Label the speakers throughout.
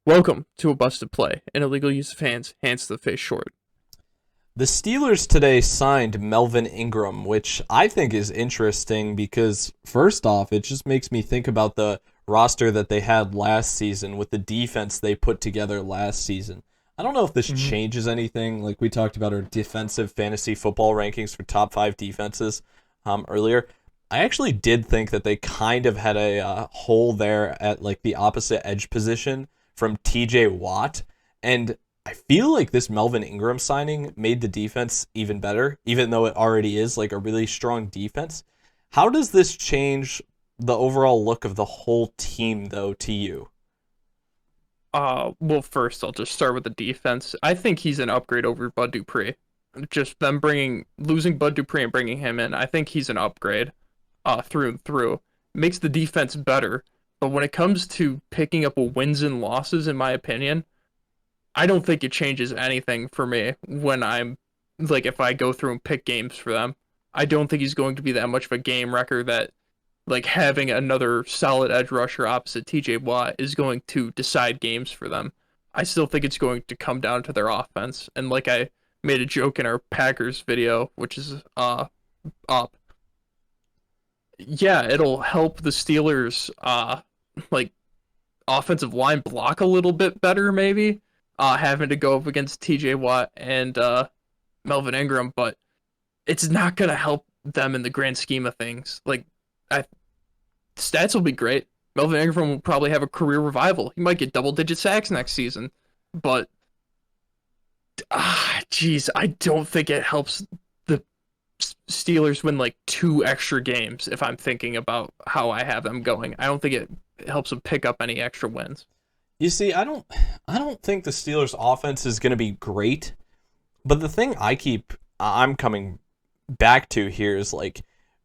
Speaker 1: Welcome to a busted play. An illegal use of hands to the face short.
Speaker 2: The Steelers today signed Melvin Ingram, which I think is interesting because, first off, it just makes me think about the roster that they had last season with the defense they put together last season. I don't know if this changes anything. Like we talked about our defensive fantasy football rankings for top 5 defenses earlier. I actually did think that they kind of had a hole there at like the opposite edge position from TJ Watt. And I feel like this Melvin Ingram signing made the defense even better, even though it already is like a really strong defense. How does this change the overall look of the whole team, though, to you?
Speaker 1: Well, first I'll just start with the defense. I think he's an upgrade over Bud Dupree. Just them losing Bud Dupree and bringing him in. I think he's an upgrade, through and through. Makes the defense better. But when it comes to picking up wins and losses, in my opinion, I don't think it changes anything for me when if I go through and pick games for them. I don't think he's going to be that much of a game wrecker that having another solid edge rusher opposite TJ Watt is going to decide games for them. I still think it's going to come down to their offense. And like I made a joke in our Packers video, which is up. Yeah, it'll help the Steelers like offensive line block a little bit better maybe. Having to go up against TJ Watt and Melvin Ingram, but it's not going to help them in the grand scheme of things. Stats will be great. Melvin Ingram will probably have a career revival. He might get double-digit sacks next season, but I don't think it helps the Steelers win 2 extra games if I'm thinking about how I have them going. I don't think it helps them pick up any extra wins.
Speaker 2: You see, I don't think the Steelers' offense is going to be great, but the thing I'm coming back to here is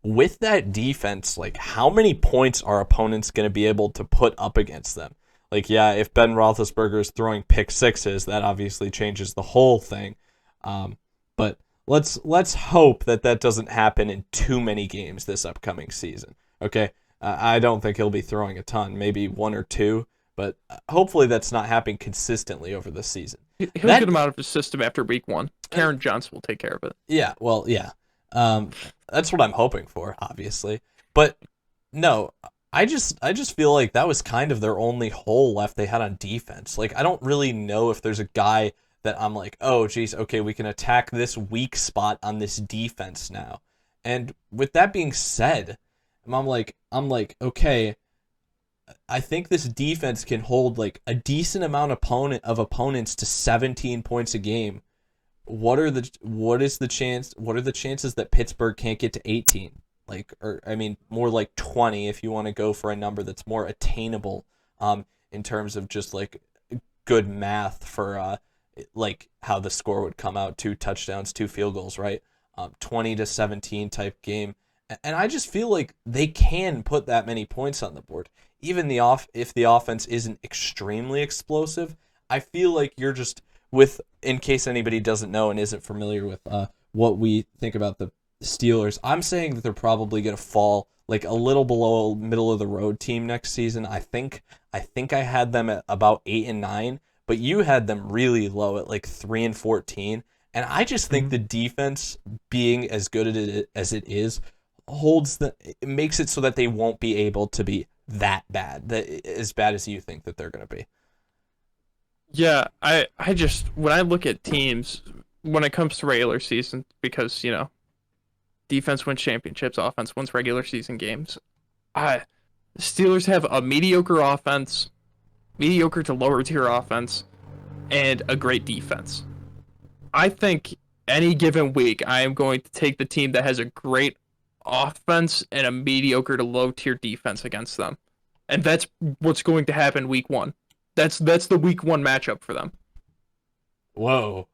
Speaker 2: with that defense, how many points are opponents going to be able to put up against them? If Ben Roethlisberger is throwing pick sixes, that obviously changes the whole thing. But let's hope that doesn't happen in too many games this upcoming season. Okay, I don't think he'll be throwing a ton, maybe 1 or 2. But hopefully that's not happening consistently over the season.
Speaker 1: He'll get him out of his system after week 1. Karen Johnson will take care of it.
Speaker 2: Yeah, well, yeah. That's what I'm hoping for, obviously. But no, I just feel like that was kind of their only hole left they had on defense. I don't really know if there's a guy that I'm like, oh, geez, okay, we can attack this weak spot on this defense now. And with that being said, I'm like, okay, I think this defense can hold a decent amount of opponents to 17 points a game. What are the chances that Pittsburgh can't get to 18? More like 20 if you want to go for a number that's more attainable in terms of just good math for how the score would come out, 2 touchdowns, 2 field goals, right? 20-17 type game. And I just feel like they can put that many points on the board. Even if the offense isn't extremely explosive, I feel like you're just in case anybody doesn't know and isn't familiar with what we think about the Steelers, I'm saying that they're probably going to fall a little below middle of the road team next season. I think I had them at about 8 and 9, but you had them really low at 3 and 14. And I just think the defense being as good as it is it makes it so that they won't be able to be that bad, as bad as you think that they're going to be.
Speaker 1: Yeah, I just, when I look at teams, when it comes to regular season, because, defense wins championships, offense wins regular season games. The Steelers have a mediocre offense, mediocre to lower tier offense, and a great defense. I think any given week, I am going to take the team that has a great offense and a mediocre to low tier defense against them. And that's what's going to happen week 1. That's the week 1 matchup for them.
Speaker 2: Wait.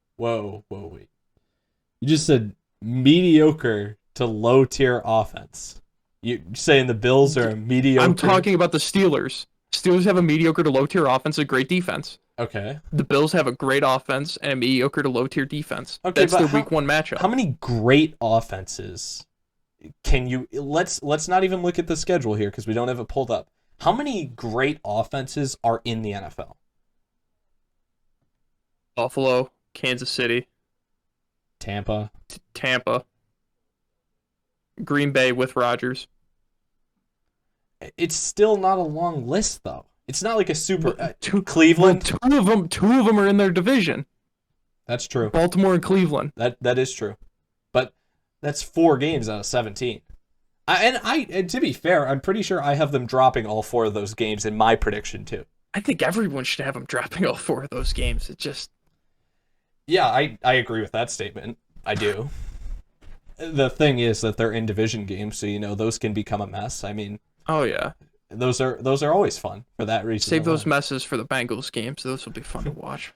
Speaker 2: You just said mediocre to low tier offense. You're saying the Bills are a mediocre?
Speaker 1: I'm talking about the Steelers. Steelers have a mediocre to low tier offense, a great defense.
Speaker 2: Okay.
Speaker 1: The Bills have a great offense and a mediocre to low tier defense.
Speaker 2: Okay,
Speaker 1: that's their week 1 matchup.
Speaker 2: How many great offenses can you? Let's not even look at the schedule here because we don't have it pulled up. How many great offenses are in the NFL?
Speaker 1: Buffalo, Kansas City,
Speaker 2: Tampa.
Speaker 1: Tampa, Green Bay with Rodgers.
Speaker 2: It's still not a long list though. It's not like a super
Speaker 1: But
Speaker 2: Cleveland.
Speaker 1: two of them are in their division.
Speaker 2: That's true.
Speaker 1: Baltimore and Cleveland.
Speaker 2: That is true. But that's 4 games out of 17. And to be fair, I'm pretty sure I have them dropping all 4 of those games in my prediction too.
Speaker 1: I think everyone should have them dropping all 4 of those games. It just
Speaker 2: Yeah, I agree with that statement. I do. The thing is that they're in division games, so those can become a mess. I mean,
Speaker 1: oh yeah.
Speaker 2: those are always fun for that reason.
Speaker 1: Save
Speaker 2: alone.
Speaker 1: those messes for the Bengals games. Those will be fun to watch.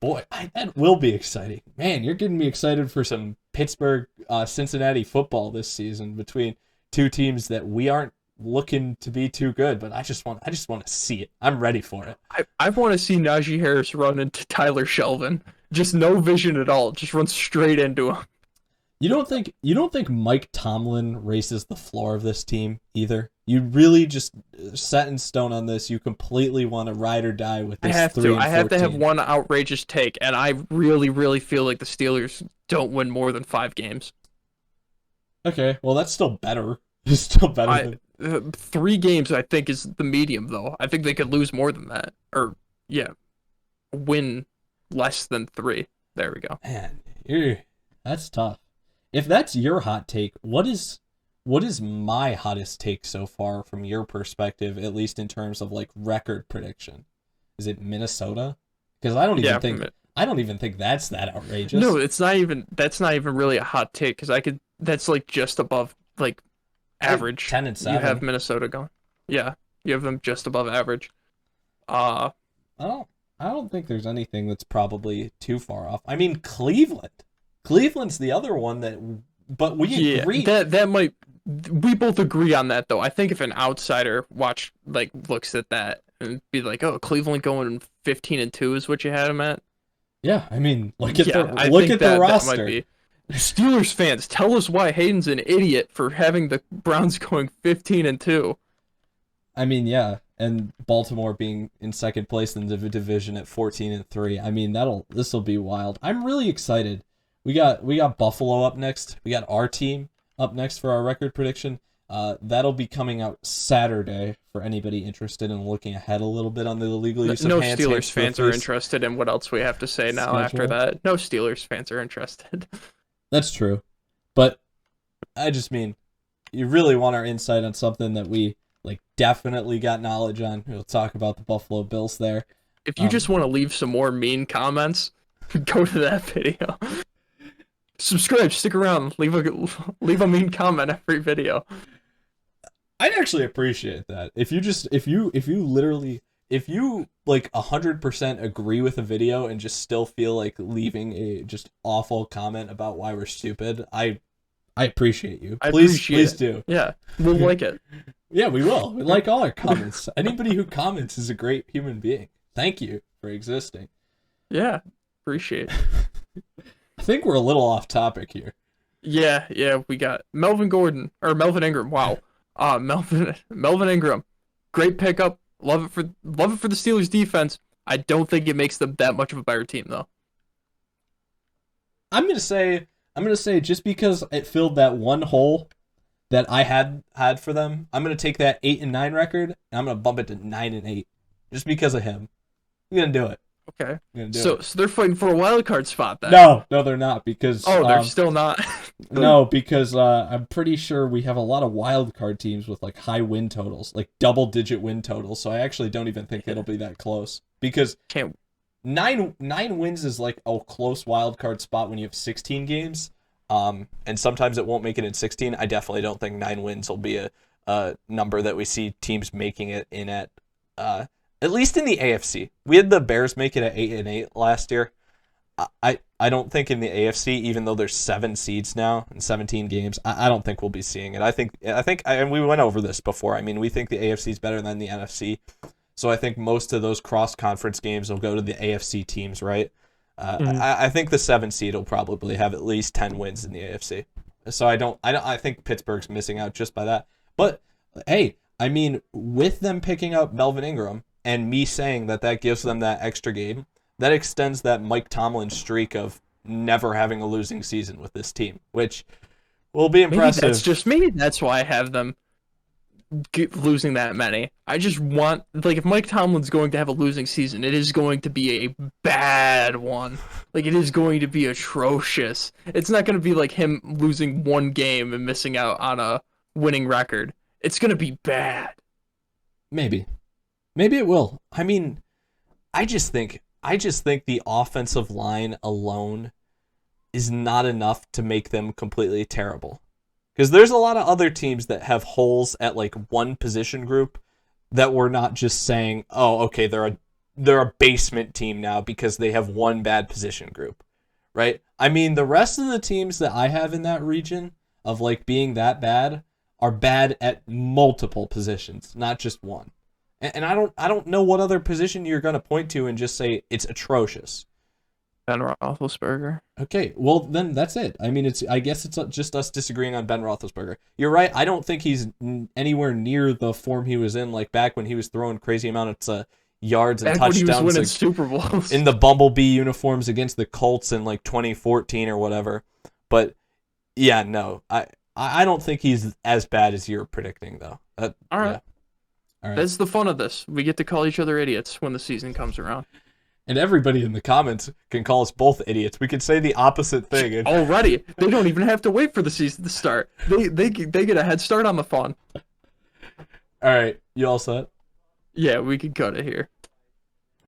Speaker 2: Boy, that will be exciting. Man, you're getting me excited for some Pittsburgh Cincinnati football this season between 2 teams that we aren't looking to be too good, but I just want to see it. I'm ready for it.
Speaker 1: I want to see Najee Harris run into Tyler Shelvin. Just no vision at all. Just run straight into him.
Speaker 2: You don't think Mike Tomlin races the floor of this team either? You really just set in stone on this. You completely want to ride or die with this.
Speaker 1: I have to have one outrageous take, and I really, really feel like the Steelers don't win more than 5 games.
Speaker 2: Okay, well that's still better. It's still better than
Speaker 1: 3 games. I think is the medium, though. I think they could lose more than that, or win less than 3. There we go.
Speaker 2: Man, that's tough. If that's your hot take, what is my hottest take so far from your perspective, at least in terms of like record prediction? Is it Minnesota? Because I don't even think that's that outrageous.
Speaker 1: No, that's not even really a hot take because that's like just above like average.
Speaker 2: 10-7.
Speaker 1: You have Minnesota going. Yeah, you have them just above average.
Speaker 2: I don't think there's anything that's probably too far off. I mean, Cleveland's the other one but we agree.
Speaker 1: That might, we both agree on that though. I think if an outsider looks at that and be like, oh, Cleveland going 15-2 is what you had them at.
Speaker 2: Yeah, I mean, look at the roster.
Speaker 1: That might be. Steelers fans, tell us why Hayden's an idiot for having the Browns going 15-2.
Speaker 2: I mean, yeah, and Baltimore being in second place in the division at 14-3. I mean, this will be wild. I'm really excited. We got Buffalo up next. We got our team up next for our record prediction. That'll be coming out Saturday for anybody interested in looking ahead a little bit on the legal use of
Speaker 1: no
Speaker 2: hands.
Speaker 1: Steelers fans are interested in what else we have to say now after that. No Steelers fans are interested.
Speaker 2: That's true. But I just mean, you really want our insight on something that we definitely got knowledge on. We'll talk about the Buffalo Bills there.
Speaker 1: If you just want to leave some more mean comments, go to that video. Subscribe, stick around, leave a mean comment every video.
Speaker 2: I'd actually appreciate that. If you 100% agree with a video and just still feel like leaving a just awful comment about why we're stupid, I appreciate you. Please do.
Speaker 1: Yeah, we'll like it.
Speaker 2: Yeah, we will. We like all our comments. Anybody who comments is a great human being. Thank you for existing.
Speaker 1: Yeah, appreciate it.
Speaker 2: I think we're a little off topic here.
Speaker 1: Yeah, we got Melvin Ingram. Wow. Melvin Ingram. Great pickup. Love it for the Steelers defense. I don't think it makes them that much of a better team though.
Speaker 2: I'm gonna say just because it filled that one hole that I had for them, I'm gonna take that 8-9 record and I'm gonna bump it to 9-8 just because of him. I'm gonna do it.
Speaker 1: Okay. So they're fighting for a wild card spot then.
Speaker 2: No, they're not because
Speaker 1: they're still not.
Speaker 2: No, because I'm pretty sure we have a lot of wild card teams with high win totals, double-digit win totals. So I actually don't even think it'll be that close because nine wins is a close wild card spot when you have 16 games. And sometimes it won't make it in 16. I definitely don't think 9 wins will be a number that we see teams making it in at least in the AFC. We had the Bears make it at 8-8 last year. I don't think in the AFC, even though there's 7 seeds now and 17 games, I don't think we'll be seeing it. I think, and we went over this before. I mean, we think the AFC is better than the NFC, so I think most of those cross-conference games will go to the AFC teams, right? I think the 7 seed will probably have at least 10 wins in the AFC. So I think Pittsburgh's missing out just by that. But hey, I mean, with them picking up Melvin Ingram and me saying that gives them that extra game, that extends that Mike Tomlin streak of never having a losing season with this team, which will be impressive.
Speaker 1: Maybe that's just me. That's why I have them losing that many. I just want, like, if Mike Tomlin's going to have a losing season, it is going to be a bad one. Like, it is going to be atrocious. It's not going to be like him losing one game and missing out on a winning record. It's going to be bad.
Speaker 2: Maybe it will. I mean, I just think the offensive line alone is not enough to make them completely terrible. Because there's a lot of other teams that have holes at like one position group that we're not just saying, oh, okay, they're a basement team now because they have one bad position group, right? I mean, the rest of the teams that I have in that region of like being that bad are bad at multiple positions, not just one. And I don't know what other position you're going to point to and just say it's atrocious.
Speaker 1: Ben Roethlisberger.
Speaker 2: Okay, well then that's it. I mean, I guess it's just us disagreeing on Ben Roethlisberger. You're right. I don't think he's anywhere near the form he was in, like back when he was throwing crazy amounts of yards and
Speaker 1: Back
Speaker 2: touchdowns,
Speaker 1: when he was winning
Speaker 2: like,
Speaker 1: Super Bowls
Speaker 2: in the Bumblebee uniforms against the Colts in like 2014 or whatever. But yeah, no, I don't think he's as bad as you're predicting, though.
Speaker 1: All right.
Speaker 2: Yeah. All right.
Speaker 1: That's the fun of this. We get to call each other idiots when the season comes around.
Speaker 2: And everybody in the comments can call us both idiots. We could say the opposite thing. And
Speaker 1: Already, they don't even have to wait for the season to start. They get a head start on the fun.
Speaker 2: all right, you all set?
Speaker 1: Yeah, we can cut it here.